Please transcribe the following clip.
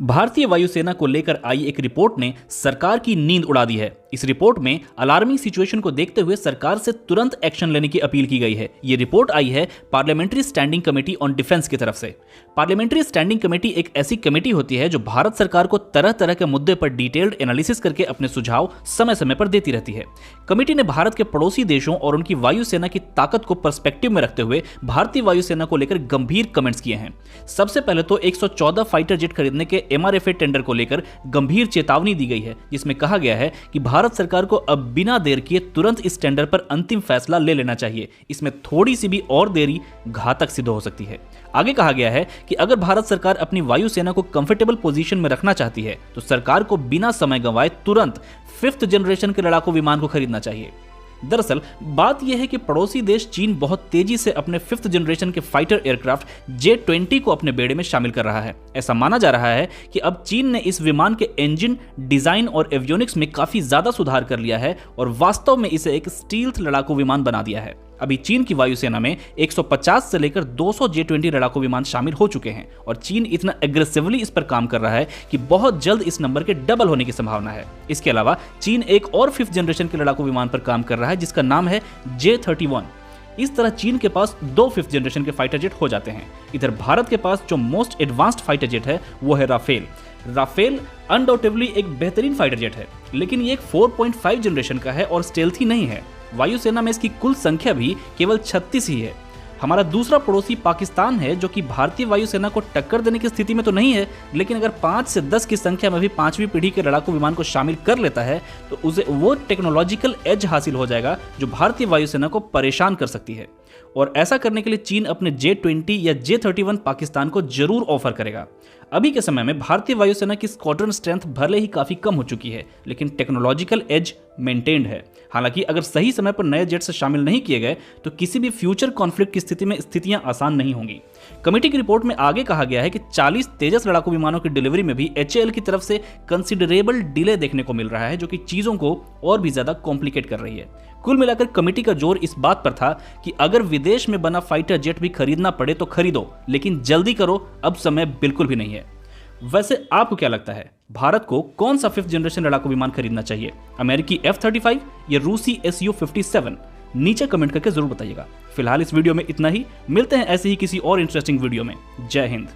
भारतीय वायुसेना को लेकर आई एक रिपोर्ट ने सरकार की नींद उड़ा दी है। इस रिपोर्ट में अलार्मिंग सिचुएशन को देखते हुए सरकार से तुरंत एक्शन लेने की अपील की गई है। ये रिपोर्ट आई है parliamentary standing committee on defence की तरफ से। पार्लियामेंट्री स्टैंडिंग कमेटी एक ऐसी कमेटी होती है जो भारत सरकार को तरह तरह के मुद्दे पर डिटेल्ड एनालिसिस करके अपने सुझाव समय समय पर देती रहती है। कमेटी ने भारत के पड़ोसी देशों और उनकी वायुसेना की ताकत को पर्सपेक्टिव में रखते हुए भारतीय वायुसेना को लेकर गंभीर कमेंट्स किए हैं। सबसे पहले तो 114 फाइटर जेट खरीदने के MRFA टेंडर को लेकर गंभीर चेतावनी दी गई है, जिसमें कहा गया है कि भारत सरकार को अब बिना देर किए तुरंत इस टेंडर पर अंतिम फैसला ले लेना चाहिए। इसमें थोड़ी सी भी और देरी घातक सिद्ध हो सकती है। आगे कहा गया है कि अगर भारत सरकार अपनी वायुसेना को कंफर्टेबल पोजीशन में रखना चाहती है तो सरकार को बिना समय गंवाए तुरंत 5th जनरेशन के लड़ाकू विमान को खरीदना चाहिए। दरअसल बात यह है कि पड़ोसी देश चीन बहुत तेजी से अपने 5th जनरेशन के फाइटर एयरक्राफ्ट J-20 को अपने बेड़े में शामिल कर रहा है। ऐसा माना जा रहा है कि अब चीन ने इस विमान के इंजन, डिजाइन और एवियोनिक्स में काफी ज्यादा सुधार कर लिया है और वास्तव में इसे एक स्टील्थ लड़ाकू विमान बना दिया है। अभी चीन की वायुसेना में 150 से लेकर 200 J-20 लड़ाकू विमान शामिल हो चुके हैं और चीन इतना एग्रेसिवली इस पर काम कर रहा है कि बहुत जल्द इस नंबर के डबल होने की संभावना है। इसके अलावा चीन एक और 5th जनरेशन के लड़ाकू विमान पर काम कर रहा है जिसका नाम है J-31। इस तरह चीन के पास 2 5th जनरेशन के फाइटर जेट हो जाते हैं। इधर भारत के पास जो मोस्ट एडवांस्ड फाइटर जेट है वो है राफेल। राफेल अनडाउटेबली एक बेहतरीन फाइटर जेट है, लेकिन ये एक 4.5 जनरेशन का है और स्टेल्थी नहीं है। वायुसेना में इसकी कुल संख्या भी केवल 36 ही है। हमारा दूसरा पड़ोसी पाकिस्तान है जो कि भारतीय वायुसेना को टक्कर देने की स्थिति में तो नहीं है, लेकिन अगर 5 से 10 की संख्या में भी 5वीं पीढ़ी के लड़ाकू विमान को शामिल कर लेता है तो उसे वो टेक्नोलॉजिकल एज हासिल हो जाएगा जो भारतीय वायुसेना को परेशान कर सकती है। और ऐसा करने के लिए चीन अपने J-20 या J-31 पाकिस्तान को जरूर ऑफर करेगा। अभी के समय में भारतीय वायुसेना की स्क्वाड्रन स्ट्रेंथ भले ही काफी कम हो चुकी है, लेकिन टेक्नोलॉजिकल एज मेंटेन्ड है। हालांकि अगर सही समय पर नए जेट्स शामिल नहीं किए गए तो किसी भी फ्यूचर कॉन्फ्लिक्ट की स्थिति में स्थितियां आसान नहीं होंगी। कमेटी की रिपोर्ट में आगे कहा गया है कि 40 तेजस लड़ाकू विमानों की डिलीवरी में भी HAL की तरफ से कंसिडरेबल डिले देखने को मिल रहा है, जो कि चीजों को और भी ज्यादा कॉम्प्लिकेट कर रही है। कुल मिलाकर कमेटी का जोर इस बात पर था कि अगर विदेश में बना फाइटर जेट भी खरीदना पड़े तो खरीदो, लेकिन जल्दी करो, अब समय बिल्कुल भी नहीं है। वैसे आपको क्या लगता है, भारत को कौन सा 5th जनरेशन लड़ाकू विमान खरीदना चाहिए, अमेरिकी F-35 या रूसी Su-57? नीचे कमेंट करके जरूर बताइएगा। फिलहाल इस वीडियो में इतना ही, मिलते हैं ऐसे ही किसी और इंटरेस्टिंग वीडियो में। जय हिंद।